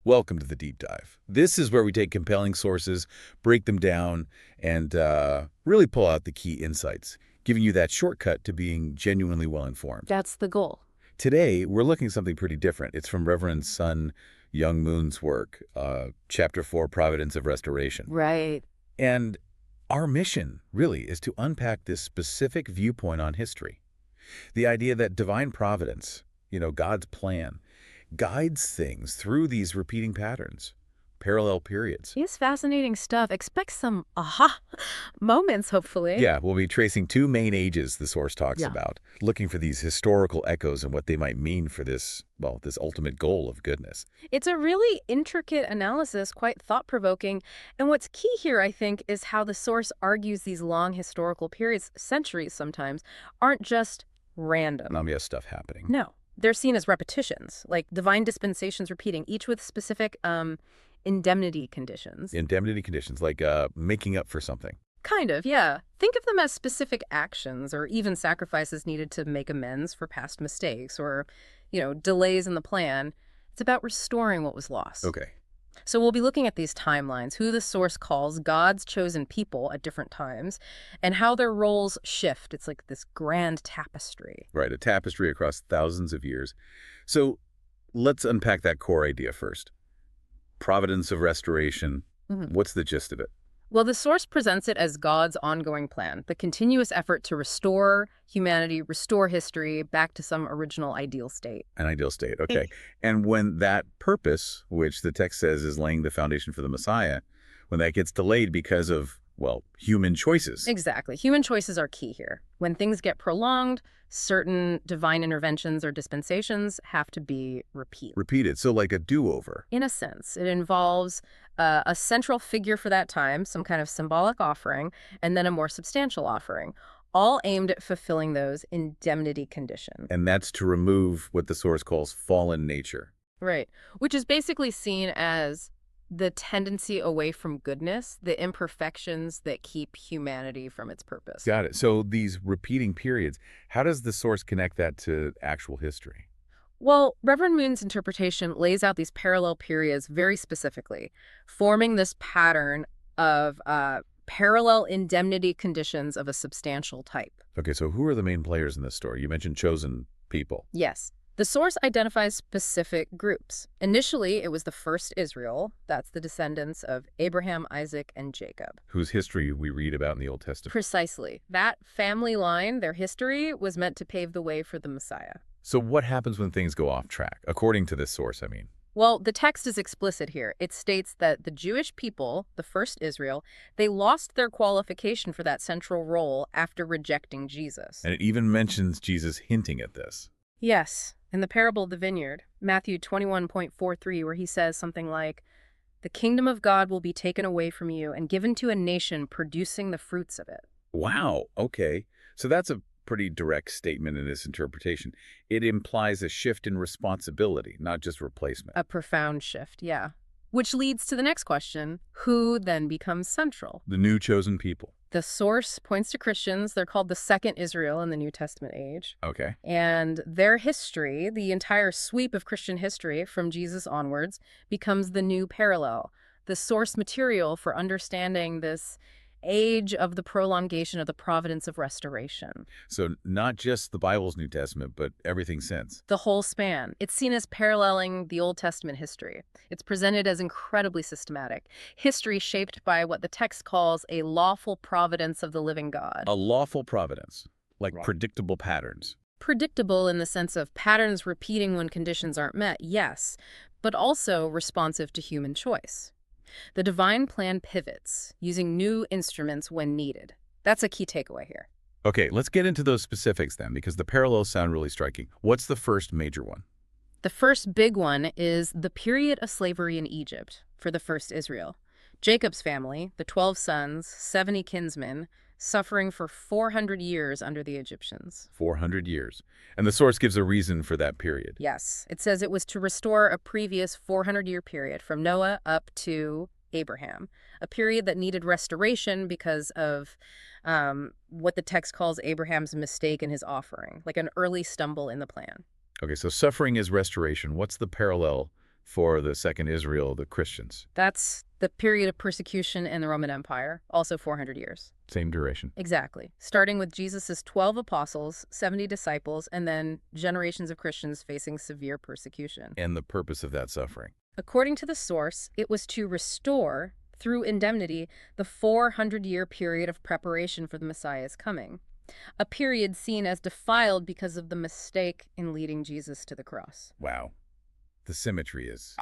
Welcome to the Deep Dive. This is where we take compelling sources, break them down, and really pull out the key insights, giving you that shortcut to being genuinely well-informed. That's the goal. Today, we're looking at something pretty different. It's from Reverend Sun Young Moon's work, Chapter 4, Providence of Restoration. Right. And our mission, really, is to unpack this specific viewpoint on history. The idea that divine providence, God's plan, guides things through these repeating patterns, parallel periods. It's fascinating stuff. Expect some aha moments, hopefully. Yeah, we'll be tracing two main ages the source talks about, looking for these historical echoes and what they might mean for this ultimate goal of goodness. It's a really intricate analysis, quite thought-provoking. And what's key here, I think, is how the source argues these long historical periods, centuries sometimes, aren't just random. Anomalous stuff happening. No. They're seen as repetitions, like divine dispensations repeating, each with specific indemnity conditions. Indemnity conditions, like making up for something. Kind of, yeah. Think of them as specific actions or even sacrifices needed to make amends for past mistakes or, delays in the plan. It's about restoring what was lost. Okay. So we'll be looking at these timelines, who the source calls God's chosen people at different times, and how their roles shift. It's like this grand tapestry. Right, a tapestry across thousands of years. So let's unpack that core idea first. Providence of restoration. What's the gist of it? Well, the source presents it as God's ongoing plan, the continuous effort to restore humanity, restore history back to some original ideal state. An ideal state, okay. And when that purpose, which the text says is laying the foundation for the Messiah, when that gets delayed because of, human choices. Exactly. Human choices are key here. When things get prolonged, certain divine interventions or dispensations have to be repeated. Repeated, so like a do-over. In a sense, it involves a central figure for that time, some kind of symbolic offering, and then a more substantial offering, all aimed at fulfilling those indemnity conditions. And that's to remove what the source calls fallen nature. Right, which is basically seen as the tendency away from goodness, the imperfections that keep humanity from its purpose. Got it. So these repeating periods, how does the source connect that to actual history? Well, Reverend Moon's interpretation lays out these parallel periods very specifically, forming this pattern of parallel indemnity conditions of a substantial type. Okay, so who are the main players in this story? You mentioned chosen people. Yes. The source identifies specific groups. Initially, it was the first Israel. That's the descendants of Abraham, Isaac, and Jacob. Whose history we read about in the Old Testament. Precisely. That family line, their history, was meant to pave the way for the Messiah. So what happens when things go off track, according to this source, I mean? Well, the text is explicit here. It states that the Jewish people, the first Israel, they lost their qualification for that central role after rejecting Jesus. And it even mentions Jesus hinting at this. Yes. In the parable of the vineyard, Matthew 21.43, where he says something like, "The kingdom of God will be taken away from you and given to a nation producing the fruits of it." Wow, okay. So that's a pretty direct statement in this interpretation. It implies a shift in responsibility, not just replacement. A profound shift, yeah. Which leads to the next question, who then becomes central? The new chosen people. The source points to Christians. They're called the second Israel in the New Testament age. Okay. And their history, the entire sweep of Christian history from Jesus onwards, becomes the new parallel, the source material for understanding this age of the prolongation of the providence of restoration. So not just the Bible's New Testament, but everything since. The whole span. It's seen as paralleling the Old Testament history. It's presented as incredibly systematic. History shaped by what the text calls a lawful providence of the living God. A lawful providence, like predictable patterns. Predictable in the sense of patterns repeating when conditions aren't met, yes, but also responsive to human choice. The divine plan pivots, using new instruments when needed. That's a key takeaway here. Okay, let's get into those specifics then, because the parallels sound really striking. What's the first major one? The first big one is the period of slavery in Egypt for the first Israel. Jacob's family, the 12 sons, 70 kinsmen, suffering for 400 years under the Egyptians. 400 years. And the source gives a reason for that period. Yes. It says it was to restore a previous 400-year period from Noah up to Abraham, a period that needed restoration because of what the text calls Abraham's mistake in his offering, like an early stumble in the plan. Okay, so suffering is restoration. What's the parallel for the Second Israel, the Christians. That's the period of persecution in the Roman Empire, also 400 years. Same duration. Exactly. Starting with Jesus' 12 apostles, 70 disciples, and then generations of Christians facing severe persecution. And the purpose of that suffering. According to the source, it was to restore, through indemnity, the 400-year period of preparation for the Messiah's coming, a period seen as defiled because of the mistake in leading Jesus to the cross. Wow. The symmetry is,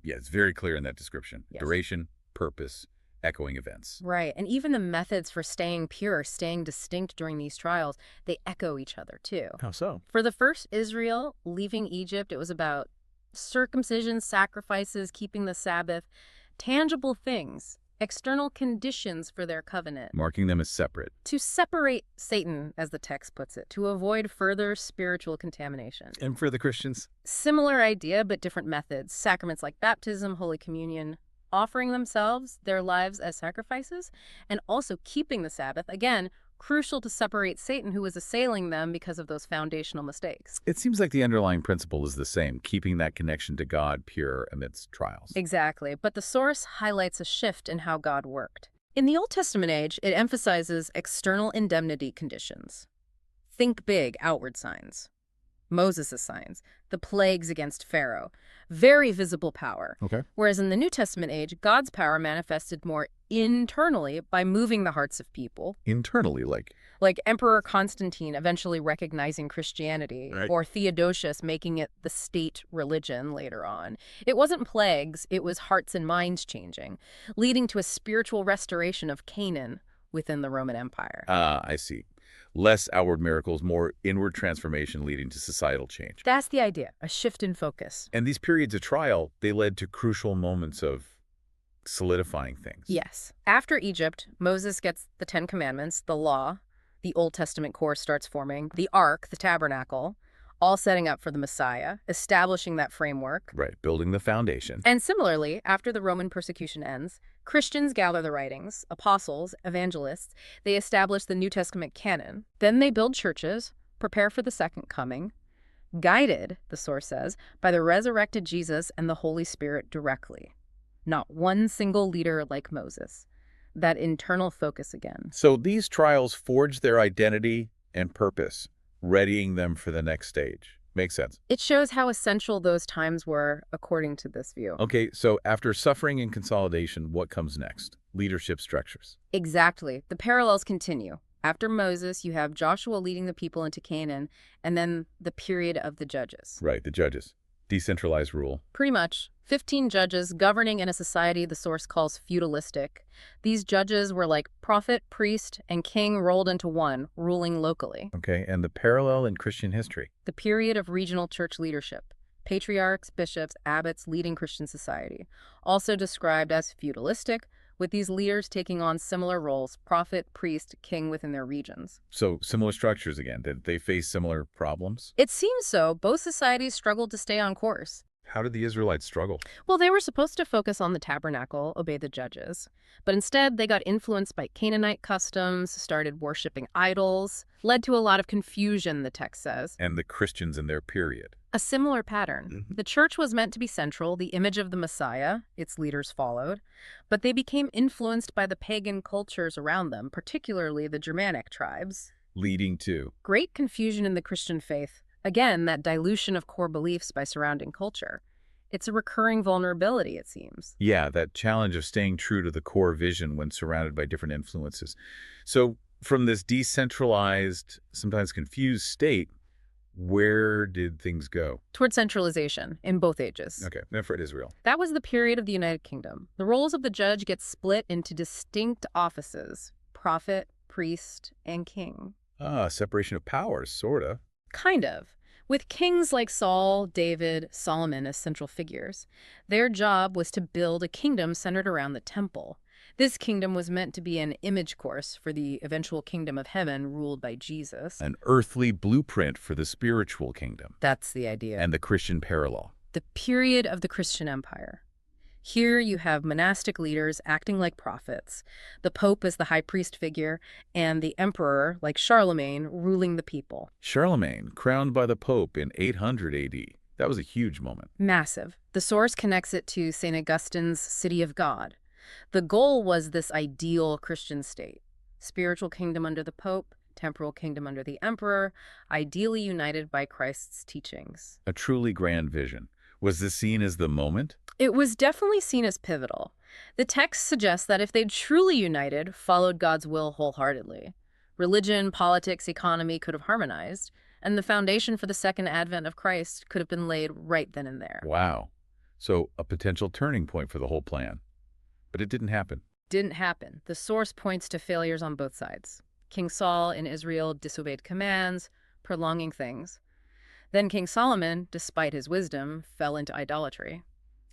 it's very clear in that description. Yes. Duration, purpose, echoing events. Right, and even the methods for staying pure, staying distinct during these trials, they echo each other too. How so? For the first Israel leaving Egypt, it was about circumcision, sacrifices, keeping the Sabbath, tangible things, external conditions for their covenant. Marking them as separate. To separate Satan, as the text puts it, to avoid further spiritual contamination. And for the Christians? Similar idea, but different methods. Sacraments like baptism, Holy Communion, offering themselves, their lives as sacrifices, and also keeping the Sabbath. Again, crucial to separate Satan, who was assailing them because of those foundational mistakes. It seems like the underlying principle is the same, keeping that connection to God pure amidst trials. Exactly, but the source highlights a shift in how God worked. In the Old Testament age, it emphasizes external indemnity conditions. Think big, outward signs. Moses' signs, the plagues against Pharaoh, very visible power. Okay. Whereas in the New Testament age, God's power manifested more internally by moving the hearts of people. Internally, Like Emperor Constantine eventually recognizing Christianity, Right. or Theodosius making it the state religion later on. It wasn't plagues, it was hearts and minds changing, leading to a spiritual restoration of Canaan within the Roman Empire. I see. Less outward miracles, more inward transformation leading to societal change. That's the idea, a shift in focus. And these periods of trial, they led to crucial moments of solidifying things. Yes. After Egypt, Moses gets the 10 Commandments, the law, the Old Testament core starts forming, the Ark, the tabernacle, all setting up for the Messiah, establishing that framework. Right, building the foundation. And similarly, after the Roman persecution ends, Christians gather the writings, apostles, evangelists, they establish the New Testament canon. Then they build churches, prepare for the second coming, guided, the source says, by the resurrected Jesus and the Holy Spirit directly. Not one single leader like Moses. That internal focus again. So these trials forged their identity and purpose, readying them for the next stage. Makes sense. It shows how essential those times were, according to this view. Okay, so after suffering and consolidation, what comes next? Leadership structures. Exactly. The parallels continue. After Moses, you have Joshua leading the people into Canaan, and then the period of the judges. Right, the judges. Decentralized rule. Pretty much. 15 judges governing in a society the source calls feudalistic. These judges were like prophet, priest, and king rolled into one, ruling locally. Okay, and the parallel in Christian history. The period of regional church leadership. Patriarchs, bishops, abbots leading Christian society. Also described as feudalistic, with these leaders taking on similar roles, prophet, priest, king within their regions. So similar structures again. Did they face similar problems? It seems so. Both societies struggled to stay on course. How did the Israelites struggle? Well, they were supposed to focus on the tabernacle, obey the judges. But instead, they got influenced by Canaanite customs, started worshiping idols, led to a lot of confusion, the text says. And the Christians in their period. A similar pattern. The church was meant to be central, the image of the Messiah, its leaders followed, but they became influenced by the pagan cultures around them, particularly the Germanic tribes. Leading to? Great confusion in the Christian faith. Again, that dilution of core beliefs by surrounding culture. It's a recurring vulnerability, it seems. Yeah, that challenge of staying true to the core vision when surrounded by different influences. So from this decentralized, sometimes confused state, where did things go? Toward centralization in both ages. Okay, now for Israel. That was the period of the United Kingdom. The roles of the judge get split into distinct offices: prophet, priest, and king. Separation of powers, sorta. Kind of. With kings like Saul, David, Solomon as central figures. Their job was to build a kingdom centered around the temple. This kingdom was meant to be an image course for the eventual kingdom of heaven ruled by Jesus. An earthly blueprint for the spiritual kingdom. That's the idea. And the Christian parallel. The period of the Christian empire. Here you have monastic leaders acting like prophets, the Pope as the high priest figure, and the emperor, like Charlemagne, ruling the people. Charlemagne, crowned by the Pope in 800 AD. That was a huge moment. Massive. The source connects it to St. Augustine's City of God. The goal was this ideal Christian state. Spiritual kingdom under the Pope, temporal kingdom under the Emperor, ideally united by Christ's teachings. A truly grand vision. Was this seen as the moment? It was definitely seen as pivotal. The text suggests that if they'd truly united, followed God's will wholeheartedly, religion, politics, economy could have harmonized, and the foundation for the second advent of Christ could have been laid right then and there. Wow. So a potential turning point for the whole plan. But it didn't happen. Didn't happen. The source points to failures on both sides. King Saul in Israel disobeyed commands, prolonging things. Then King Solomon, despite his wisdom, fell into idolatry.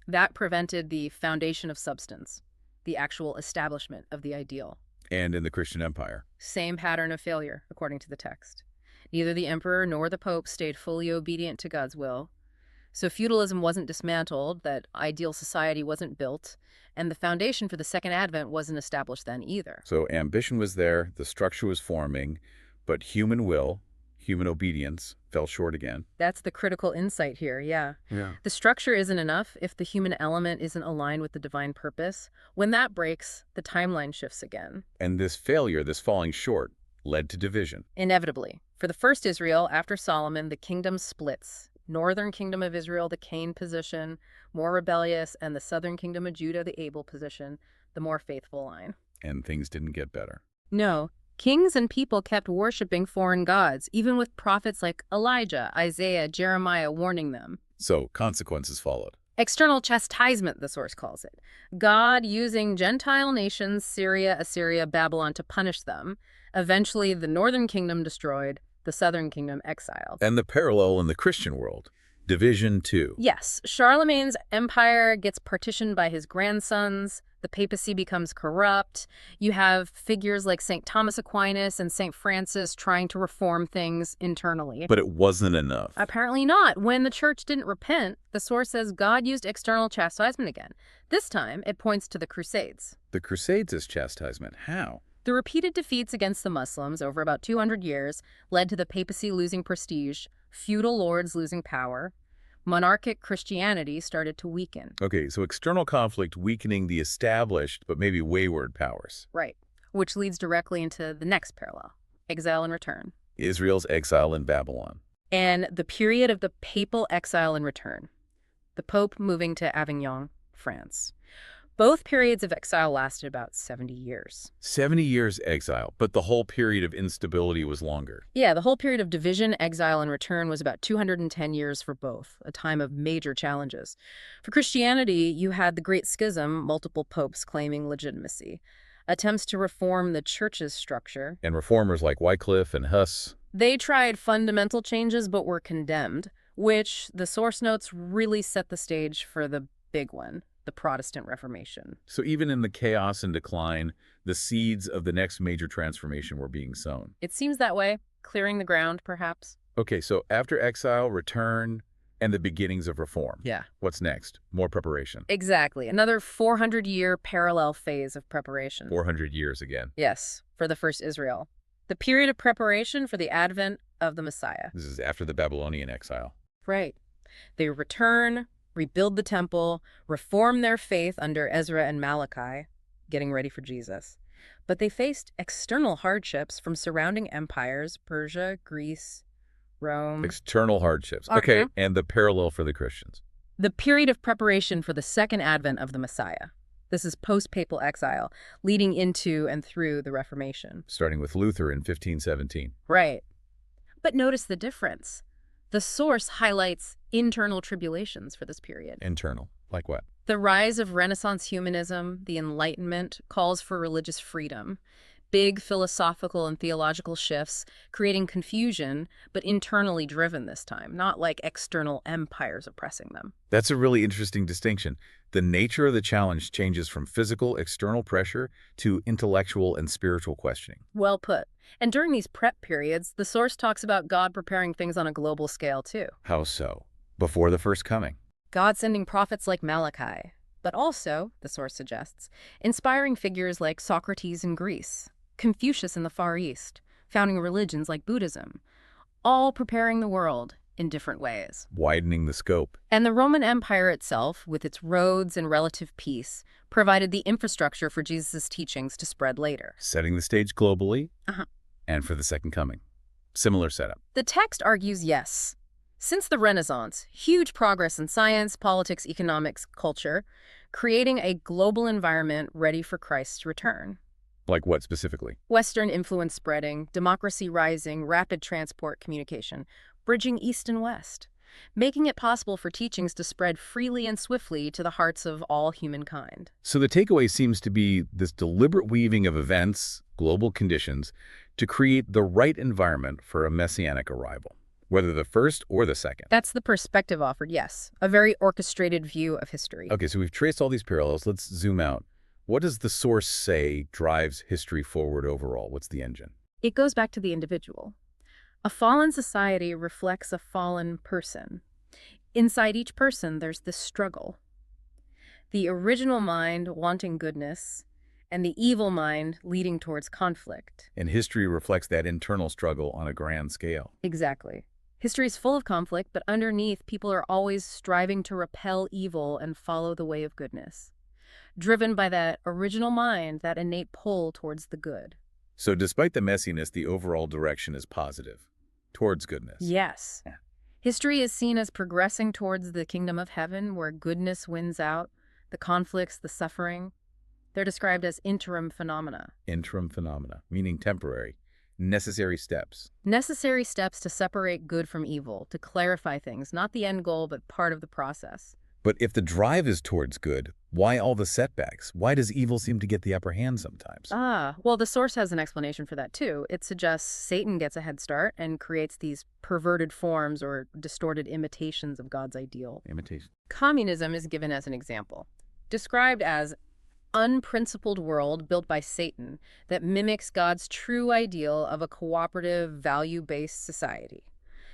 That prevented the foundation of substance, the actual establishment of the ideal. And in the Christian Empire. Same pattern of failure, according to the text. Neither the emperor nor the pope stayed fully obedient to God's will. So feudalism wasn't dismantled, that ideal society wasn't built, and the foundation for the second advent wasn't established then either. So ambition was there, the structure was forming, but human will, human obedience, fell short again. That's the critical insight here, yeah. The structure isn't enough if the human element isn't aligned with the divine purpose. When that breaks, the timeline shifts again. And this failure, this falling short, led to division. Inevitably. For the first Israel, after Solomon, the kingdom splits. Northern kingdom of Israel, the Cain position, more rebellious, and the southern kingdom of Judah, the Abel position, the more faithful line. And things didn't get better. No. Kings and people kept worshiping foreign gods, even with prophets like Elijah, Isaiah, Jeremiah warning them. So consequences followed. External chastisement, the source calls it. God using Gentile nations, Syria, Assyria, Babylon, to punish them. Eventually, the northern kingdom destroyed, the southern kingdom exiled. And the parallel in the Christian world. Division 2. Yes, Charlemagne's empire gets partitioned by his grandsons. The papacy becomes corrupt. You have figures like St. Thomas Aquinas and St. Francis trying to reform things internally. But it wasn't enough. Apparently not. When the church didn't repent, the source says God used external chastisement again. This time, it points to the Crusades. The Crusades as chastisement. How? The repeated defeats against the Muslims over about 200 years led to the papacy losing prestige, feudal lords losing power. Monarchic Christianity started to weaken. Okay, so external conflict weakening the established but maybe wayward powers. Right, which leads directly into the next parallel, exile and return. Israel's exile in Babylon. And the period of the papal exile and return, the Pope moving to Avignon, France. Both periods of exile lasted about 70 years. 70 years exile, but the whole period of instability was longer. Yeah, the whole period of division, exile, and return was about 210 years for both, a time of major challenges. For Christianity, you had the Great Schism, multiple popes claiming legitimacy, attempts to reform the church's structure. And reformers like Wycliffe and Huss. They tried fundamental changes but were condemned, which the source notes really set the stage for the big one. The Protestant Reformation. So even in the chaos and decline, the seeds of the next major transformation were being sown. It seems that way, clearing the ground, perhaps. Okay, so after exile, return, and the beginnings of reform. Yeah. What's next? More preparation. Exactly. Another 400-year parallel phase of preparation. 400 years again. Yes, for the first Israel. The period of preparation for the advent of the Messiah. This is after the Babylonian exile. Right. They return, rebuild the temple, reform their faith under Ezra and Malachi, getting ready for Jesus. But they faced external hardships from surrounding empires, Persia, Greece, Rome. External hardships. Okay, and the parallel for the Christians. The period of preparation for the second advent of the Messiah. This is post-papal exile, leading into and through the Reformation. Starting with Luther in 1517. Right. But notice the difference. The source highlights internal tribulations for this period. Internal. Like what? The rise of Renaissance humanism, the Enlightenment, calls for religious freedom. Big philosophical and theological shifts, creating confusion, but internally driven this time, not like external empires oppressing them. That's a really interesting distinction. The nature of the challenge changes from physical, external pressure to intellectual and spiritual questioning. Well put. And during these prep periods, the source talks about God preparing things on a global scale, too. How so? Before the first coming. God sending prophets like Malachi, but also, the source suggests, inspiring figures like Socrates in Greece, Confucius in the Far East, founding religions like Buddhism, all preparing the world, in different ways. Widening the scope. And the Roman Empire itself, with its roads and relative peace, provided the infrastructure for Jesus' teachings to spread later. Setting the stage globally Uh-huh. and for the second coming. Similar setup. The text argues yes. Since the Renaissance, huge progress in science, politics, economics, culture, creating a global environment ready for Christ's return. Like what specifically? Western influence spreading, democracy rising, rapid transport communication, bridging East and West, making it possible for teachings to spread freely and swiftly to the hearts of all humankind. So the takeaway seems to be this deliberate weaving of events, global conditions, to create the right environment for a messianic arrival, whether the first or the second. That's the perspective offered, yes. A very orchestrated view of history. Okay, so we've traced all these parallels. Let's zoom out. What does the source say drives history forward overall? What's the engine? It goes back to the individual. A fallen society reflects a fallen person. Inside each person, there's this struggle. The original mind wanting goodness, and the evil mind leading towards conflict. And history reflects that internal struggle on a grand scale. Exactly. History is full of conflict, but underneath, people are always striving to repel evil and follow the way of goodness, driven by that original mind, that innate pull towards the good. So despite the messiness, the overall direction is positive, towards goodness. Yes. Yeah. History is seen as progressing towards the kingdom of heaven, where goodness wins out, the conflicts, the suffering. They're described as interim phenomena. Interim phenomena, meaning temporary, necessary steps. Necessary steps to separate good from evil, to clarify things, not the end goal, but part of the process. But if the drive is towards good, why all the setbacks? Why does evil seem to get the upper hand sometimes? Well, the source has an explanation for that, too. It suggests Satan gets a head start and creates these perverted forms or distorted imitations of God's ideal. Imitation. Communism is given as an example, described as unprincipled world built by Satan that mimics God's true ideal of a cooperative, value-based society.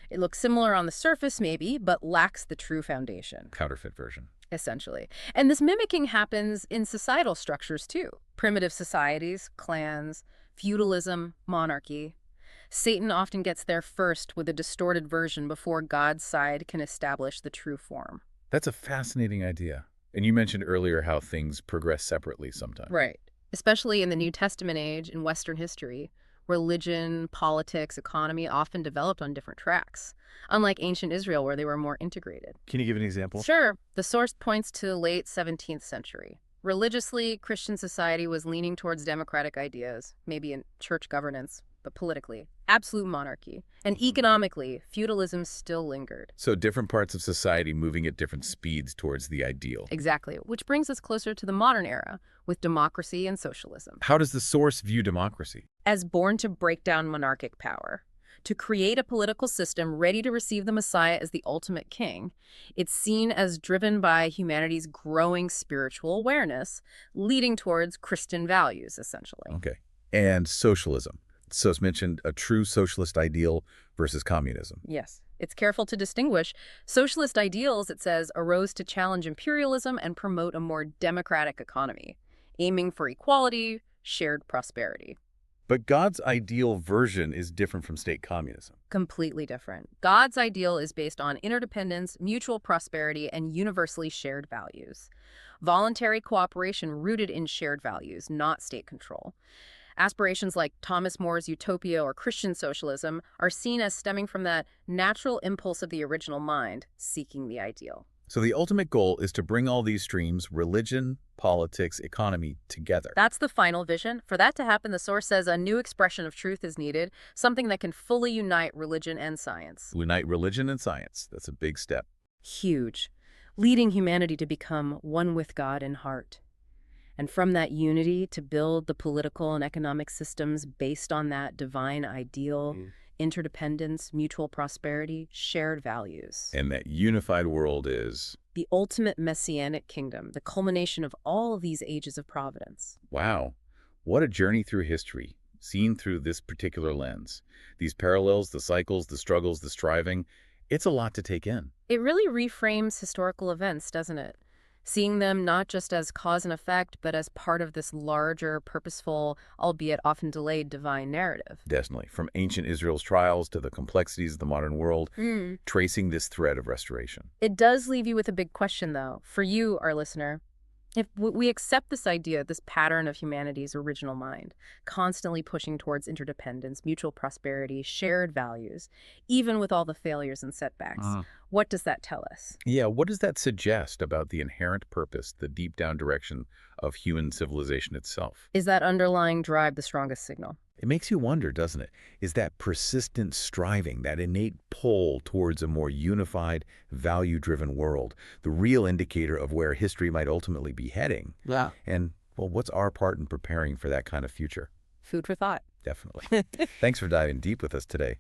It looks similar on the surface, maybe, but lacks the true foundation. Counterfeit version. Essentially. And this mimicking happens in societal structures, too. Primitive societies, clans, feudalism, monarchy. Satan often gets there first with a distorted version before God's side can establish the true form. That's a fascinating idea. And you mentioned earlier how things progress separately sometimes. Right. Especially in the New Testament age in Western history, religion, politics, economy often developed on different tracks, unlike ancient Israel where they were more integrated. Can you give an example? Sure. The source points to the late 17th century. Religiously, Christian society was leaning towards democratic ideas, maybe in church governance, but politically, absolute monarchy. And economically, feudalism still lingered. So different parts of society moving at different speeds towards the ideal. Exactly, which brings us closer to the modern era, with democracy and socialism. How does the source view democracy? As born to break down monarchic power, to create a political system ready to receive the Messiah as the ultimate king. It's seen as driven by humanity's growing spiritual awareness, leading towards Christian values, essentially. Okay. And socialism. So it's mentioned a true socialist ideal versus communism. Yes. It's careful to distinguish. Socialist ideals, it says, arose to challenge imperialism and promote a more democratic economy, aiming for equality, shared prosperity. But God's ideal version is different from state communism. Completely different. God's ideal is based on interdependence, mutual prosperity, and universally shared values. Voluntary cooperation rooted in shared values, not state control. Aspirations like Thomas More's utopia or Christian socialism are seen as stemming from that natural impulse of the original mind, seeking the ideal. So the ultimate goal is to bring all these streams, religion, politics, economy, together. That's the final vision. For that to happen, the source says a new expression of truth is needed, something that can fully unite religion and science. Unite religion and science. That's a big step. Huge. Leading humanity to become one with God in heart. And from that unity to build the political and economic systems based on that divine ideal, interdependence, mutual prosperity, shared values. And that unified world is... the ultimate messianic kingdom, the culmination of all of these ages of providence. Wow. What a journey through history, seen through this particular lens. These parallels, the cycles, the struggles, the striving. It's a lot to take in. It really reframes historical events, doesn't it? seeing them not just as cause and effect, but as part of this larger, purposeful, albeit often delayed, divine narrative. Definitely. From ancient Israel's trials to the complexities of the modern world, tracing this thread of restoration. It does leave you with a big question, though, for you, our listener. If we accept this idea, this pattern of humanity's original mind, constantly pushing towards interdependence, mutual prosperity, shared values, even with all the failures and setbacks, what does that tell us? Yeah, what does that suggest about the inherent purpose, the deep down direction of human civilization itself? Is that underlying drive the strongest signal? It makes you wonder, doesn't it? Is that persistent striving, that innate pull towards a more unified, value-driven world, the real indicator of where history might ultimately be heading? Yeah. And, well, what's our part in preparing for that kind of future? Food for thought. Definitely. Thanks for diving deep with us today.